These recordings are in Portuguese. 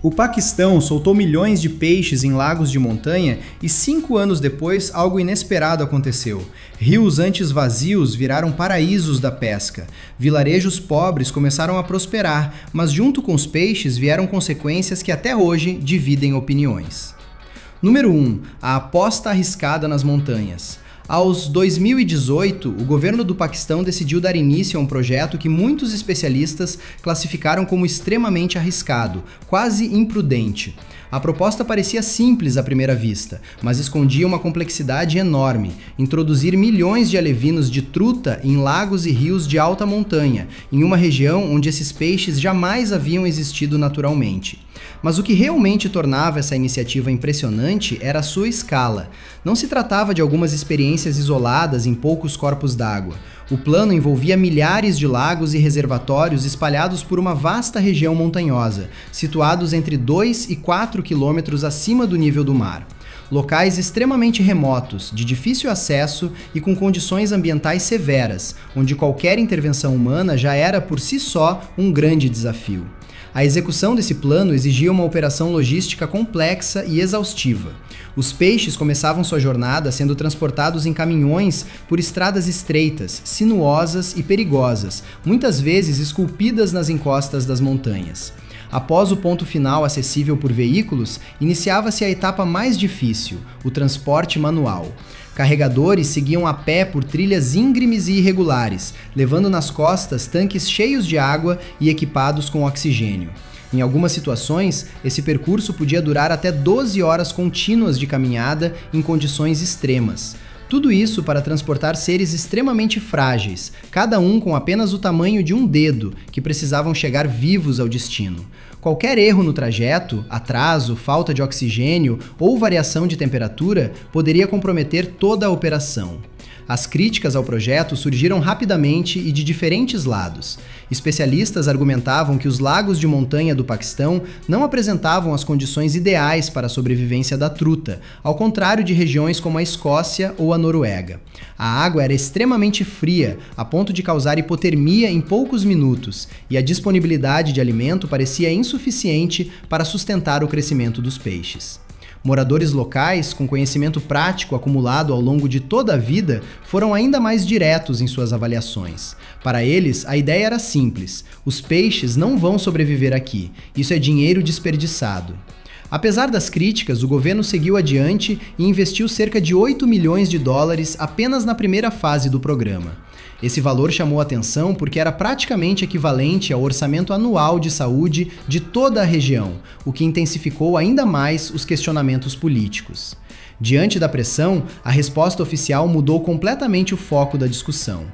O Paquistão soltou milhões de peixes em lagos de montanha e 5 anos depois algo inesperado aconteceu. Rios antes vazios viraram paraísos da pesca. Vilarejos pobres começaram a prosperar, mas junto com os peixes vieram consequências que até hoje dividem opiniões. Número 1. A aposta arriscada nas montanhas. Aos 2018, o governo do Paquistão decidiu dar início a um projeto que muitos especialistas classificaram como extremamente arriscado, quase imprudente. A proposta parecia simples à primeira vista, mas escondia uma complexidade enorme: introduzir milhões de alevinos de truta em lagos e rios de alta montanha, em uma região onde esses peixes jamais haviam existido naturalmente. Mas o que realmente tornava essa iniciativa impressionante era a sua escala. Não se tratava de algumas experiências isoladas em poucos corpos d'água. O plano envolvia milhares de lagos e reservatórios espalhados por uma vasta região montanhosa, situados entre 2 e 4 quilômetros acima do nível do mar. Locais extremamente remotos, de difícil acesso e com condições ambientais severas, onde qualquer intervenção humana já era por si só um grande desafio. A execução desse plano exigia uma operação logística complexa e exaustiva. Os peixes começavam sua jornada sendo transportados em caminhões por estradas estreitas, sinuosas e perigosas, muitas vezes esculpidas nas encostas das montanhas. Após o ponto final acessível por veículos, iniciava-se a etapa mais difícil, o transporte manual. Carregadores seguiam a pé por trilhas íngremes e irregulares, levando nas costas tanques cheios de água e equipados com oxigênio. Em algumas situações, esse percurso podia durar até 12 horas contínuas de caminhada em condições extremas. Tudo isso para transportar seres extremamente frágeis, cada um com apenas o tamanho de um dedo, que precisavam chegar vivos ao destino. Qualquer erro no trajeto, atraso, falta de oxigênio ou variação de temperatura poderia comprometer toda a operação. As críticas ao projeto surgiram rapidamente e de diferentes lados. Especialistas argumentavam que os lagos de montanha do Paquistão não apresentavam as condições ideais para a sobrevivência da truta, ao contrário de regiões como a Escócia ou a Noruega. A água era extremamente fria, a ponto de causar hipotermia em poucos minutos, e a disponibilidade de alimento parecia insuficiente para sustentar o crescimento dos peixes. Moradores locais, com conhecimento prático acumulado ao longo de toda a vida, foram ainda mais diretos em suas avaliações. Para eles, a ideia era simples: os peixes não vão sobreviver aqui, isso é dinheiro desperdiçado. Apesar das críticas, o governo seguiu adiante e investiu cerca de 8 milhões de dólares apenas na primeira fase do programa. Esse valor chamou atenção porque era praticamente equivalente ao orçamento anual de saúde de toda a região, o que intensificou ainda mais os questionamentos políticos. Diante da pressão, a resposta oficial mudou completamente o foco da discussão.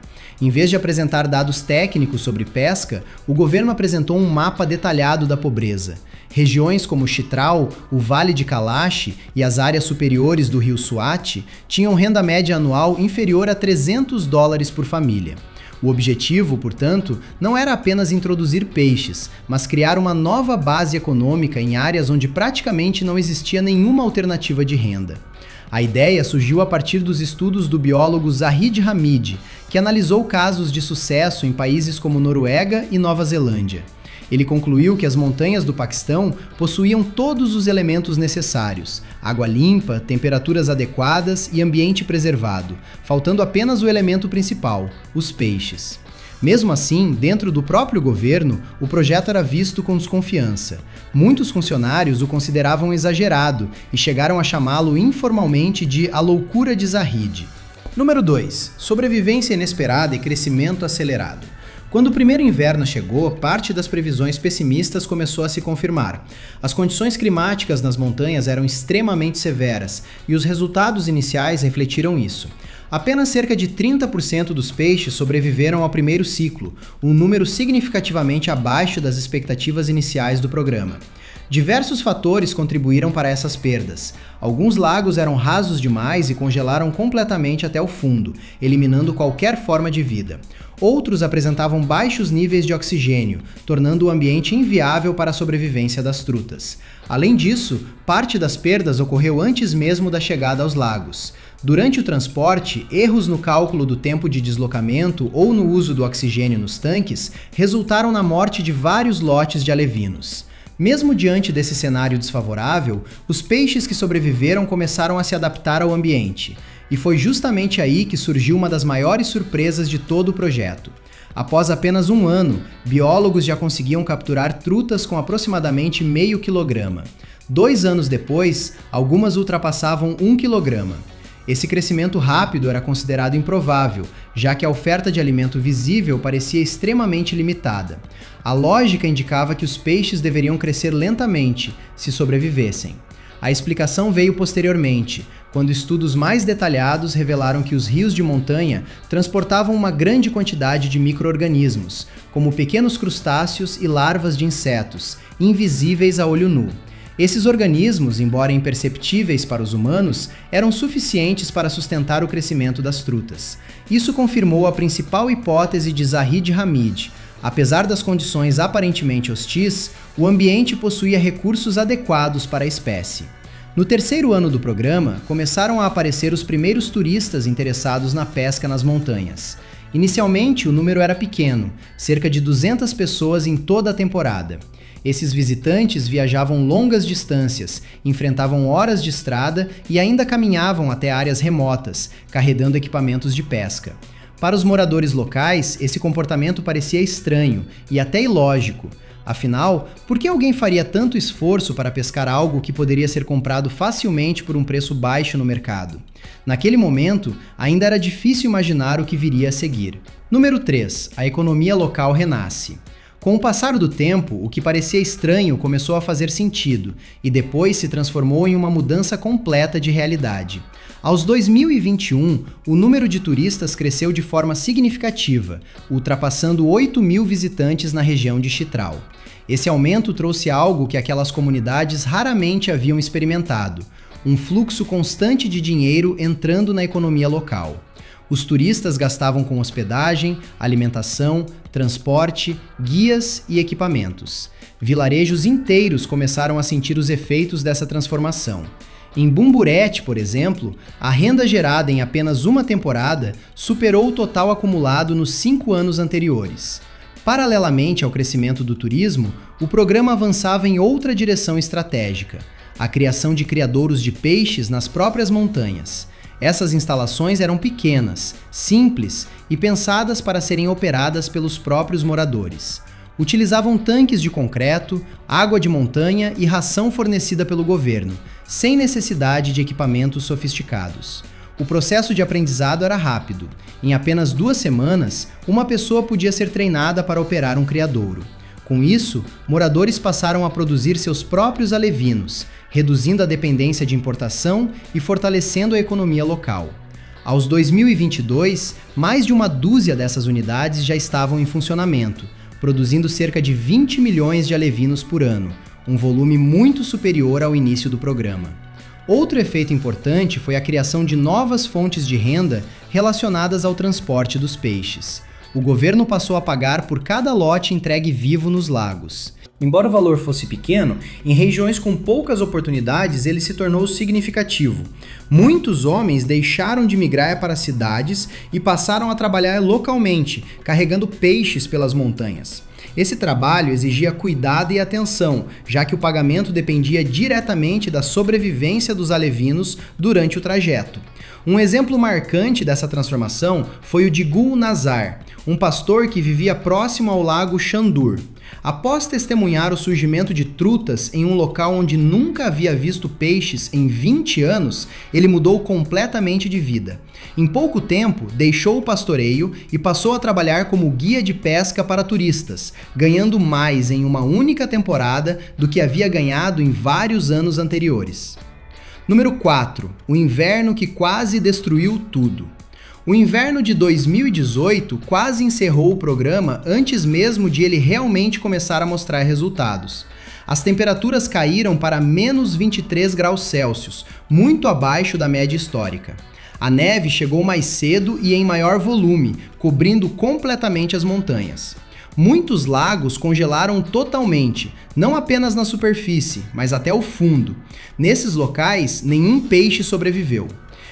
Em vez de apresentar dados técnicos sobre pesca, o governo apresentou um mapa detalhado da pobreza. Regiões como Chitral, o Vale de Kalash e as áreas superiores do rio Swat tinham renda média anual inferior a $300 por família. O objetivo, portanto, não era apenas introduzir peixes, mas criar uma nova base econômica em áreas onde praticamente não existia nenhuma alternativa de renda. A ideia surgiu a partir dos estudos do biólogo Zahid Hamid, que analisou casos de sucesso em países como Noruega e Nova Zelândia. Ele concluiu que as montanhas do Paquistão possuíam todos os elementos necessários: água limpa, temperaturas adequadas e ambiente preservado, faltando apenas o elemento principal, os peixes. Mesmo assim, dentro do próprio governo, o projeto era visto com desconfiança. Muitos funcionários o consideravam exagerado e chegaram a chamá-lo informalmente de a loucura de Zahid. Número 2. Sobrevivência inesperada e crescimento acelerado. Quando o primeiro inverno chegou, parte das previsões pessimistas começou a se confirmar. As condições climáticas nas montanhas eram extremamente severas e os resultados iniciais refletiram isso. Apenas cerca de 30% dos peixes sobreviveram ao primeiro ciclo, um número significativamente abaixo das expectativas iniciais do programa. Diversos fatores contribuíram para essas perdas. Alguns lagos eram rasos demais e congelaram completamente até o fundo, eliminando qualquer forma de vida. Outros apresentavam baixos níveis de oxigênio, tornando o ambiente inviável para a sobrevivência das trutas. Além disso, parte das perdas ocorreu antes mesmo da chegada aos lagos. Durante o transporte, erros no cálculo do tempo de deslocamento ou no uso do oxigênio nos tanques resultaram na morte de vários lotes de alevinos. Mesmo diante desse cenário desfavorável, os peixes que sobreviveram começaram a se adaptar ao ambiente. E foi justamente aí que surgiu uma das maiores surpresas de todo o projeto. Após apenas um ano, biólogos já conseguiam capturar trutas com aproximadamente meio quilograma. 2 anos depois, algumas ultrapassavam 1 quilograma. Esse crescimento rápido era considerado improvável, já que a oferta de alimento visível parecia extremamente limitada. A lógica indicava que os peixes deveriam crescer lentamente, se sobrevivessem. A explicação veio posteriormente, quando estudos mais detalhados revelaram que os rios de montanha transportavam uma grande quantidade de micro-organismos, como pequenos crustáceos e larvas de insetos, invisíveis a olho nu. Esses organismos, embora imperceptíveis para os humanos, eram suficientes para sustentar o crescimento das trutas. Isso confirmou a principal hipótese de Zahid Hamid. Apesar das condições aparentemente hostis, o ambiente possuía recursos adequados para a espécie. No 3º ano do programa, começaram a aparecer os primeiros turistas interessados na pesca nas montanhas. Inicialmente, o número era pequeno, cerca de 200 pessoas em toda a temporada. Esses visitantes viajavam longas distâncias, enfrentavam horas de estrada e ainda caminhavam até áreas remotas, carregando equipamentos de pesca. Para os moradores locais, esse comportamento parecia estranho e até ilógico. Afinal, por que alguém faria tanto esforço para pescar algo que poderia ser comprado facilmente por um preço baixo no mercado? Naquele momento, ainda era difícil imaginar o que viria a seguir. Número 3. A economia local renasce. Com o passar do tempo, o que parecia estranho começou a fazer sentido e depois se transformou em uma mudança completa de realidade. Aos 2021, o número de turistas cresceu de forma significativa, ultrapassando 8.000 visitantes na região de Chitral. Esse aumento trouxe algo que aquelas comunidades raramente haviam experimentado: um fluxo constante de dinheiro entrando na economia local. Os turistas gastavam com hospedagem, alimentação, transporte, guias e equipamentos. Vilarejos inteiros começaram a sentir os efeitos dessa transformação. Em Bumburete, por exemplo, a renda gerada em apenas uma temporada superou o total acumulado nos 5 anos anteriores. Paralelamente ao crescimento do turismo, o programa avançava em outra direção estratégica: a criação de criadouros de peixes nas próprias montanhas. Essas instalações eram pequenas, simples e pensadas para serem operadas pelos próprios moradores. Utilizavam tanques de concreto, água de montanha e ração fornecida pelo governo, sem necessidade de equipamentos sofisticados. O processo de aprendizado era rápido. Em apenas 2 semanas, uma pessoa podia ser treinada para operar um criadouro. Com isso, moradores passaram a produzir seus próprios alevinos, reduzindo a dependência de importação e fortalecendo a economia local. Aos 2022, mais de 12 dessas unidades já estavam em funcionamento, produzindo cerca de 20 milhões de alevinos por ano, um volume muito superior ao início do programa. Outro efeito importante foi a criação de novas fontes de renda relacionadas ao transporte dos peixes. O governo passou a pagar por cada lote entregue vivo nos lagos. Embora o valor fosse pequeno, em regiões com poucas oportunidades ele se tornou significativo. Muitos homens deixaram de migrar para as cidades e passaram a trabalhar localmente, carregando peixes pelas montanhas. Esse trabalho exigia cuidado e atenção, já que o pagamento dependia diretamente da sobrevivência dos alevinos durante o trajeto. Um exemplo marcante dessa transformação foi o de Gul Nazar, um pastor que vivia próximo ao lago Chandur. Após testemunhar o surgimento de trutas em um local onde nunca havia visto peixes em 20 anos, ele mudou completamente de vida. Em pouco tempo, deixou o pastoreio e passou a trabalhar como guia de pesca para turistas, ganhando mais em uma única temporada do que havia ganhado em vários anos anteriores. Número 4. O inverno que quase destruiu tudo. O inverno de 2018 quase encerrou o programa antes mesmo de ele realmente começar a mostrar resultados. As temperaturas caíram para menos 23 graus Celsius, muito abaixo da média histórica. A neve chegou mais cedo e em maior volume, cobrindo completamente as montanhas. Muitos lagos congelaram totalmente, não apenas na superfície, mas até o fundo. Nesses locais, nenhum peixe sobreviveu.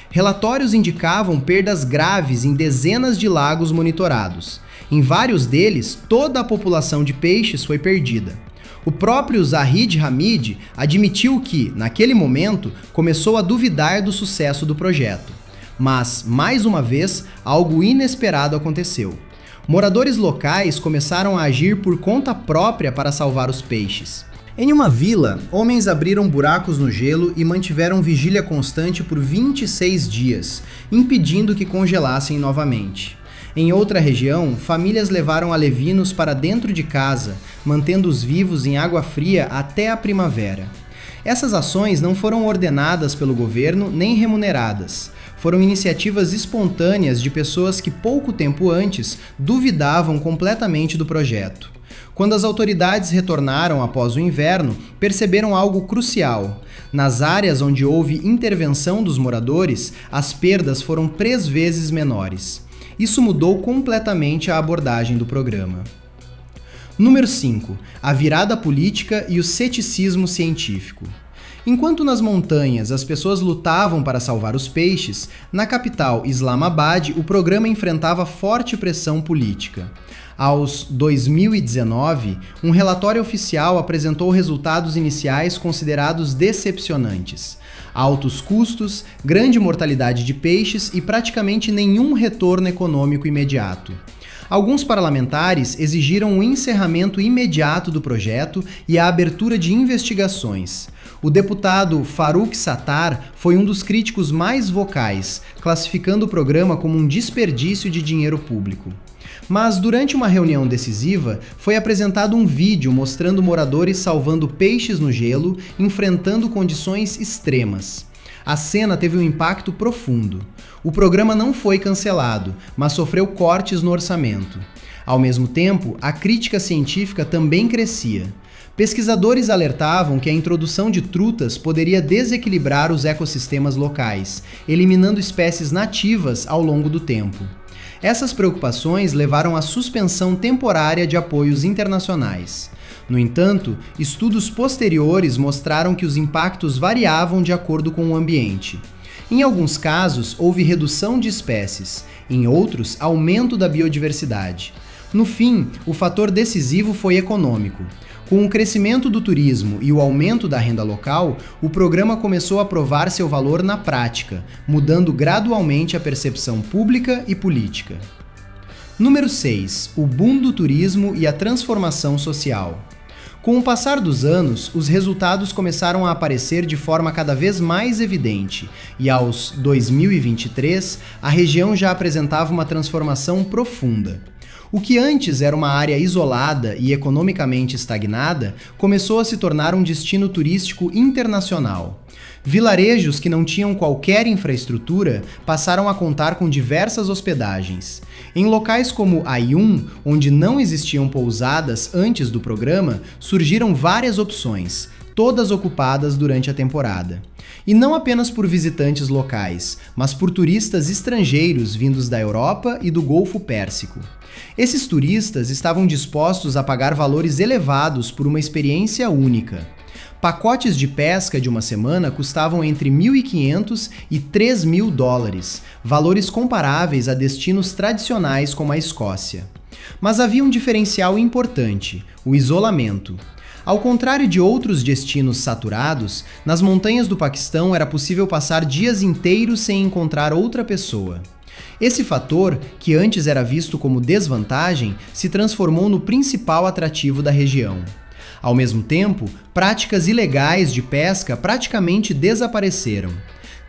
Relatórios indicavam perdas graves em dezenas de lagos monitorados. Em vários deles, toda a população de peixes foi perdida. O próprio Zahid Hamid admitiu que, naquele momento, começou a duvidar do sucesso do projeto. Mas, mais uma vez, algo inesperado aconteceu. Moradores locais começaram a agir por conta própria para salvar os peixes. Em uma vila, homens abriram buracos no gelo e mantiveram vigília constante por 26 dias, impedindo que congelassem novamente. Em outra região, famílias levaram alevinos para dentro de casa, mantendo-os vivos em água fria até a primavera. Essas ações não foram ordenadas pelo governo nem remuneradas. Foram iniciativas espontâneas de pessoas que pouco tempo antes duvidavam completamente do projeto. Quando as autoridades retornaram após o inverno, perceberam algo crucial. Nas áreas onde houve intervenção dos moradores, as perdas foram 3 vezes menores. Isso mudou completamente a abordagem do programa. Número 5. A virada política e o ceticismo científico. Enquanto nas montanhas as pessoas lutavam para salvar os peixes, na capital Islamabad o programa enfrentava forte pressão política. Aos 2019, um relatório oficial apresentou resultados iniciais considerados decepcionantes. Altos custos, grande mortalidade de peixes e praticamente nenhum retorno econômico imediato. Alguns parlamentares exigiram o encerramento imediato do projeto e a abertura de investigações. O deputado Farooq Sattar foi um dos críticos mais vocais, classificando o programa como um desperdício de dinheiro público. Mas durante uma reunião decisiva, foi apresentado um vídeo mostrando moradores salvando peixes no gelo, enfrentando condições extremas. A cena teve um impacto profundo. O programa não foi cancelado, mas sofreu cortes no orçamento. Ao mesmo tempo, a crítica científica também crescia. Pesquisadores alertavam que a introdução de trutas poderia desequilibrar os ecossistemas locais, eliminando espécies nativas ao longo do tempo. Essas preocupações levaram à suspensão temporária de apoios internacionais. No entanto, estudos posteriores mostraram que os impactos variavam de acordo com o ambiente. Em alguns casos, houve redução de espécies, em outros, aumento da biodiversidade. No fim, o fator decisivo foi econômico. Com o crescimento do turismo e o aumento da renda local, o programa começou a provar seu valor na prática, mudando gradualmente a percepção pública e política. Número 6. O boom do turismo e a transformação social. Com o passar dos anos, os resultados começaram a aparecer de forma cada vez mais evidente, e aos 2023, a região já apresentava uma transformação profunda. O que antes era uma área isolada e economicamente estagnada, começou a se tornar um destino turístico internacional. Vilarejos que não tinham qualquer infraestrutura passaram a contar com diversas hospedagens. Em locais como Ayun, onde não existiam pousadas antes do programa, surgiram várias opções, todas ocupadas durante a temporada. E não apenas por visitantes locais, mas por turistas estrangeiros vindos da Europa e do Golfo Pérsico. Esses turistas estavam dispostos a pagar valores elevados por uma experiência única. Pacotes de pesca de uma semana custavam entre $1.500 e $3.000, valores comparáveis a destinos tradicionais como a Escócia. Mas havia um diferencial importante: o isolamento. Ao contrário de outros destinos saturados, nas montanhas do Paquistão era possível passar dias inteiros sem encontrar outra pessoa. Esse fator, que antes era visto como desvantagem, se transformou no principal atrativo da região. Ao mesmo tempo, práticas ilegais de pesca praticamente desapareceram.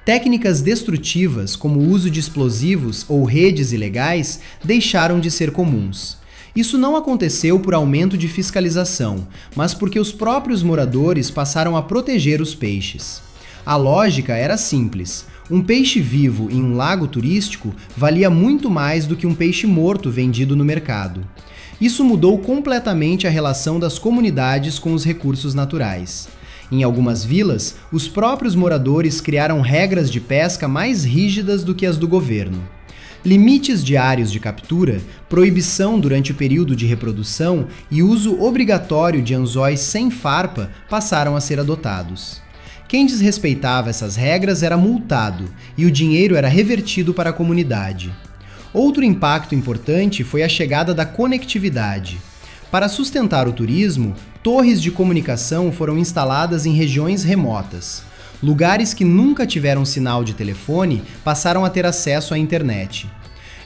Técnicas destrutivas, como o uso de explosivos ou redes ilegais, deixaram de ser comuns. Isso não aconteceu por aumento de fiscalização, mas porque os próprios moradores passaram a proteger os peixes. A lógica era simples: um peixe vivo em um lago turístico valia muito mais do que um peixe morto vendido no mercado. Isso mudou completamente a relação das comunidades com os recursos naturais. Em algumas vilas, os próprios moradores criaram regras de pesca mais rígidas do que as do governo. Limites diários de captura, proibição durante o período de reprodução e uso obrigatório de anzóis sem farpa passaram a ser adotados. Quem desrespeitava essas regras era multado e o dinheiro era revertido para a comunidade. Outro impacto importante foi a chegada da conectividade. Para sustentar o turismo, torres de comunicação foram instaladas em regiões remotas. Lugares que nunca tiveram sinal de telefone passaram a ter acesso à internet.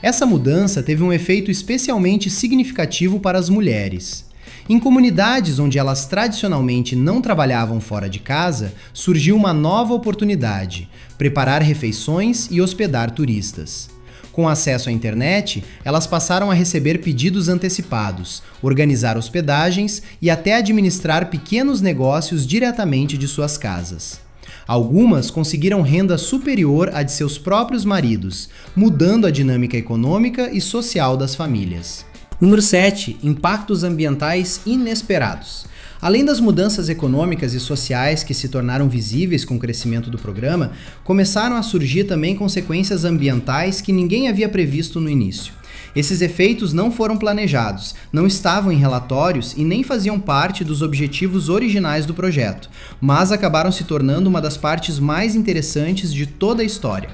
Essa mudança teve um efeito especialmente significativo para as mulheres. Em comunidades onde elas tradicionalmente não trabalhavam fora de casa, surgiu uma nova oportunidade: preparar refeições e hospedar turistas. Com acesso à internet, elas passaram a receber pedidos antecipados, organizar hospedagens e até administrar pequenos negócios diretamente de suas casas. Algumas conseguiram renda superior à de seus próprios maridos, mudando a dinâmica econômica e social das famílias. Número 7. Impactos ambientais inesperados. Além das mudanças econômicas e sociais que se tornaram visíveis com o crescimento do programa, começaram a surgir também consequências ambientais que ninguém havia previsto no início. Esses efeitos não foram planejados, não estavam em relatórios e nem faziam parte dos objetivos originais do projeto, mas acabaram se tornando uma das partes mais interessantes de toda a história.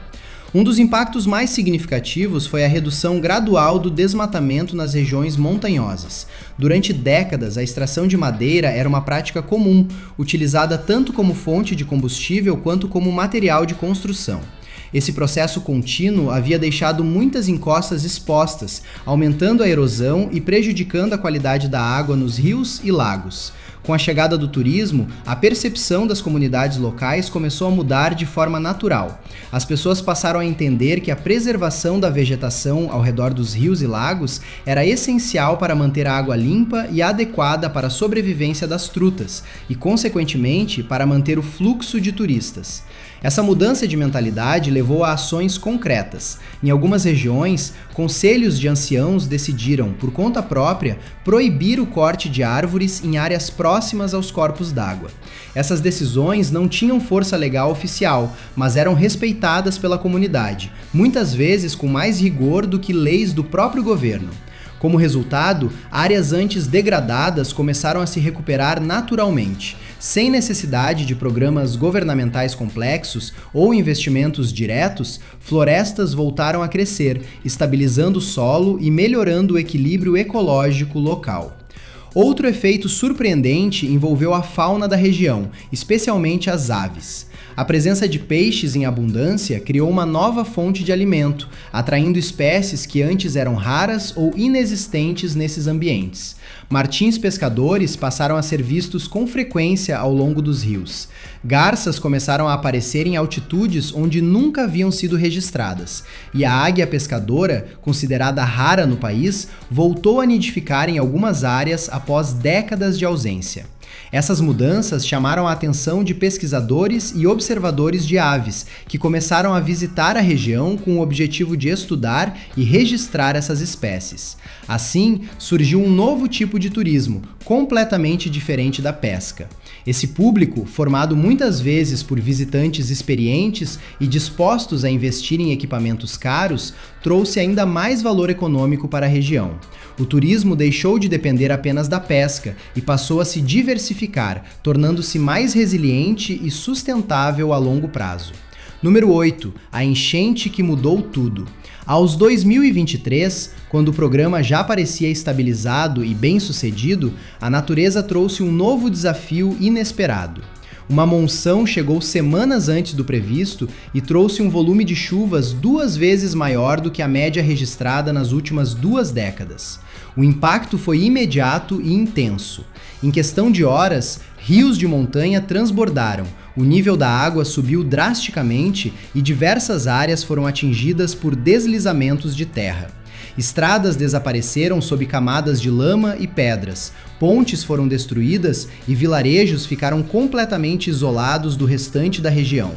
Um dos impactos mais significativos foi a redução gradual do desmatamento nas regiões montanhosas. Durante décadas, a extração de madeira era uma prática comum, utilizada tanto como fonte de combustível quanto como material de construção. Esse processo contínuo havia deixado muitas encostas expostas, aumentando a erosão e prejudicando a qualidade da água nos rios e lagos. Com a chegada do turismo, a percepção das comunidades locais começou a mudar de forma natural. As pessoas passaram a entender que a preservação da vegetação ao redor dos rios e lagos era essencial para manter a água limpa e adequada para a sobrevivência das trutas e, consequentemente, para manter o fluxo de turistas. Essa mudança de mentalidade levou a ações concretas. Em algumas regiões, conselhos de anciãos decidiram, por conta própria, proibir o corte de árvores em áreas próximas aos corpos d'água. Essas decisões não tinham força legal oficial, mas eram respeitadas pela comunidade, muitas vezes com mais rigor do que leis do próprio governo. Como resultado, áreas antes degradadas começaram a se recuperar naturalmente, sem necessidade de programas governamentais complexos ou investimentos diretos. Florestas voltaram a crescer, estabilizando o solo e melhorando o equilíbrio ecológico local. Outro efeito surpreendente envolveu a fauna da região, especialmente as aves. A presença de peixes em abundância criou uma nova fonte de alimento, atraindo espécies que antes eram raras ou inexistentes nesses ambientes. Martins pescadores passaram a ser vistos com frequência ao longo dos rios. Garças começaram a aparecer em altitudes onde nunca haviam sido registradas, e a águia pescadora, considerada rara no país, voltou a nidificar em algumas áreas após décadas de ausência. Essas mudanças chamaram a atenção de pesquisadores e observadores de aves, que começaram a visitar a região com o objetivo de estudar e registrar essas espécies. Assim, surgiu um novo tipo de turismo, completamente diferente da pesca. Esse público, formado muitas vezes por visitantes experientes e dispostos a investir em equipamentos caros, trouxe ainda mais valor econômico para a região. O turismo deixou de depender apenas da pesca e passou a se diversificar, tornando-se mais resiliente e sustentável a longo prazo. Número 8. A enchente que mudou tudo. Aos 2023, quando o programa já parecia estabilizado e bem-sucedido, a natureza trouxe um novo desafio inesperado. Uma monção chegou semanas antes do previsto e trouxe um volume de chuvas 2 vezes maior do que a média registrada nas últimas 2 décadas. O impacto foi imediato e intenso. Em questão de horas, rios de montanha transbordaram, o nível da água subiu drasticamente e diversas áreas foram atingidas por deslizamentos de terra. Estradas desapareceram sob camadas de lama e pedras, pontes foram destruídas e vilarejos ficaram completamente isolados do restante da região.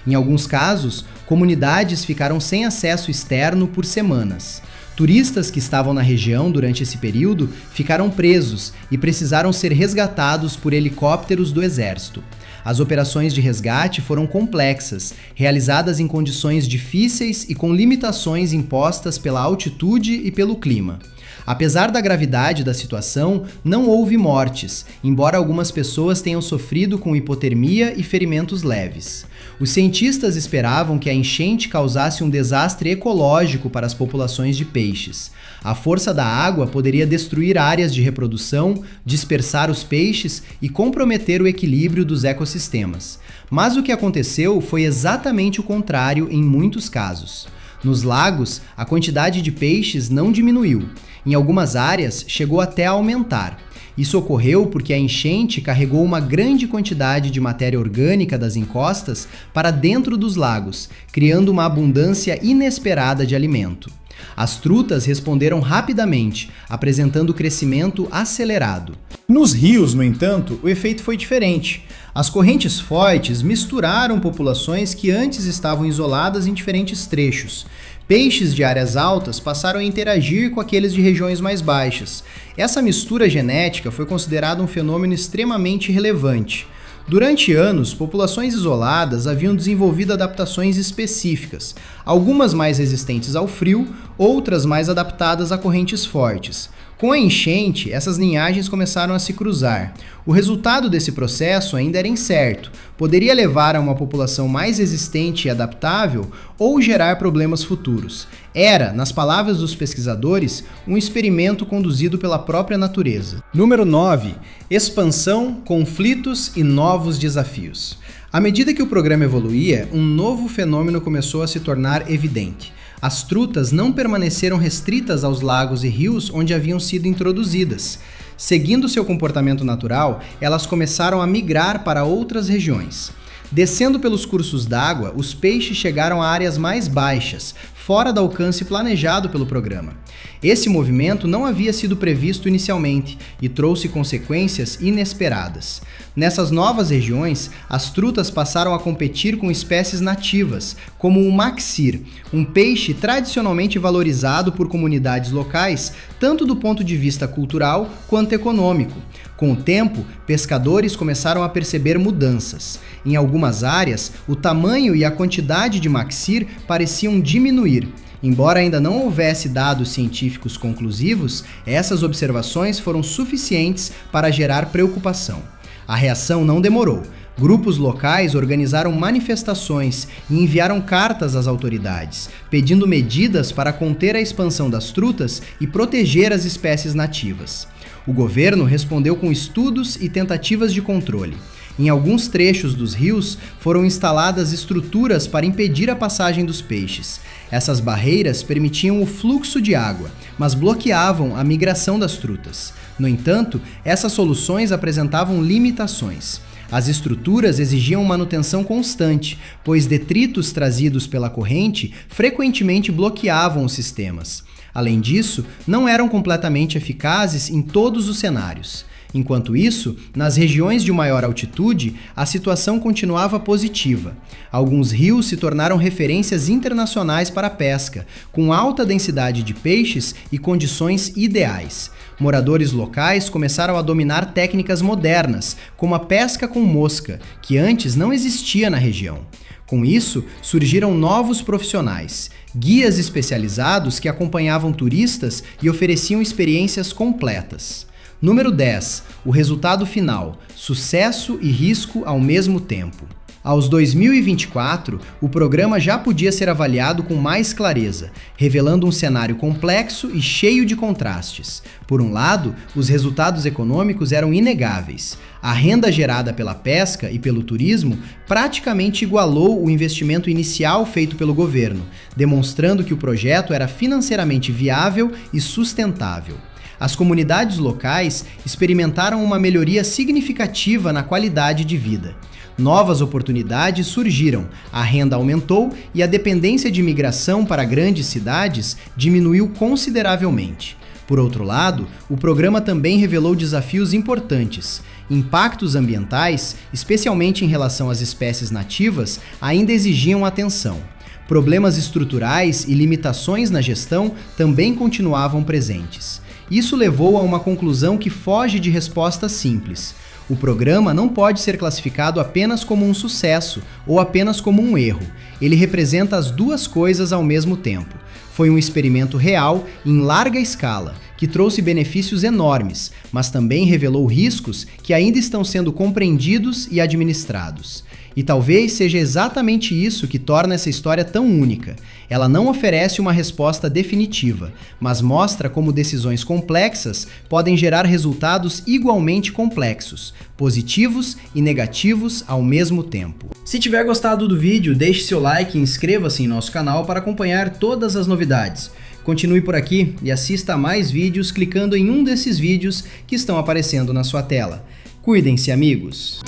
Em alguns casos, comunidades ficaram sem acesso externo por semanas. Turistas que estavam na região durante esse período ficaram presos e precisaram ser resgatados por helicópteros do exército. As operações de resgate foram complexas, realizadas em condições difíceis e com limitações impostas pela altitude e pelo clima. Apesar da gravidade da situação, não houve mortes, embora algumas pessoas tenham sofrido com hipotermia e ferimentos leves. Os cientistas esperavam que a enchente causasse um desastre ecológico para as populações de peixes. A força da água poderia destruir áreas de reprodução, dispersar os peixes e comprometer o equilíbrio dos ecossistemas. Mas o que aconteceu foi exatamente o contrário em muitos casos. Nos lagos, a quantidade de peixes não diminuiu. Em algumas áreas, chegou até a aumentar. Isso ocorreu porque a enchente carregou uma grande quantidade de matéria orgânica das encostas para dentro dos lagos, criando uma abundância inesperada de alimento. As trutas responderam rapidamente, apresentando crescimento acelerado. Nos rios, no entanto, o efeito foi diferente. As correntes fortes misturaram populações que antes estavam isoladas em diferentes trechos. Peixes de áreas altas passaram a interagir com aqueles de regiões mais baixas. Essa mistura genética foi considerada um fenômeno extremamente relevante. Durante anos, populações isoladas haviam desenvolvido adaptações específicas, algumas mais resistentes ao frio, outras mais adaptadas a correntes fortes. Com a enchente, essas linhagens começaram a se cruzar. O resultado desse processo ainda era incerto. Poderia levar a uma população mais resistente e adaptável ou gerar problemas futuros. Era, nas palavras dos pesquisadores, um experimento conduzido pela própria natureza. Número 9. Expansão, conflitos e novos desafios. À medida que o programa evoluía, um novo fenômeno começou a se tornar evidente. As trutas não permaneceram restritas aos lagos e rios onde haviam sido introduzidas. Seguindo seu comportamento natural, elas começaram a migrar para outras regiões. Descendo pelos cursos d'água, os peixes chegaram a áreas mais baixas, fora do alcance planejado pelo programa. Esse movimento não havia sido previsto inicialmente e trouxe consequências inesperadas. Nessas novas regiões, as trutas passaram a competir com espécies nativas, como o maxir, um peixe tradicionalmente valorizado por comunidades locais, tanto do ponto de vista cultural quanto econômico. Com o tempo, pescadores começaram a perceber mudanças. Em algumas áreas, o tamanho e a quantidade de maxir pareciam diminuir. Embora ainda não houvesse dados científicos conclusivos, essas observações foram suficientes para gerar preocupação. A reação não demorou. Grupos locais organizaram manifestações e enviaram cartas às autoridades, pedindo medidas para conter a expansão das trutas e proteger as espécies nativas. O governo respondeu com estudos e tentativas de controle. Em alguns trechos dos rios foram instaladas estruturas para impedir a passagem dos peixes. Essas barreiras permitiam o fluxo de água, mas bloqueavam a migração das trutas. No entanto, essas soluções apresentavam limitações. As estruturas exigiam manutenção constante, pois detritos trazidos pela corrente frequentemente bloqueavam os sistemas. Além disso, não eram completamente eficazes em todos os cenários. Enquanto isso, nas regiões de maior altitude, a situação continuava positiva. Alguns rios se tornaram referências internacionais para a pesca, com alta densidade de peixes e condições ideais. Moradores locais começaram a dominar técnicas modernas, como a pesca com mosca, que antes não existia na região. Com isso, surgiram novos profissionais, guias especializados que acompanhavam turistas e ofereciam experiências completas. Número 10. O resultado final: sucesso e risco ao mesmo tempo. Aos 2024, o programa já podia ser avaliado com mais clareza, revelando um cenário complexo e cheio de contrastes. Por um lado, os resultados econômicos eram inegáveis. A renda gerada pela pesca e pelo turismo praticamente igualou o investimento inicial feito pelo governo, demonstrando que o projeto era financeiramente viável e sustentável. As comunidades locais experimentaram uma melhoria significativa na qualidade de vida. Novas oportunidades surgiram, a renda aumentou e a dependência de migração para grandes cidades diminuiu consideravelmente. Por outro lado, o programa também revelou desafios importantes. Impactos ambientais, especialmente em relação às espécies nativas, ainda exigiam atenção. Problemas estruturais e limitações na gestão também continuavam presentes. Isso levou a uma conclusão que foge de respostas simples. O programa não pode ser classificado apenas como um sucesso ou apenas como um erro. Ele representa as duas coisas ao mesmo tempo. Foi um experimento real, em larga escala, que trouxe benefícios enormes, mas também revelou riscos que ainda estão sendo compreendidos e administrados. E talvez seja exatamente isso que torna essa história tão única. Ela não oferece uma resposta definitiva, mas mostra como decisões complexas podem gerar resultados igualmente complexos, positivos e negativos ao mesmo tempo. Se tiver gostado do vídeo, deixe seu like e inscreva-se em nosso canal para acompanhar todas as novidades. Continue por aqui e assista a mais vídeos clicando em um desses vídeos que estão aparecendo na sua tela. Cuidem-se, amigos!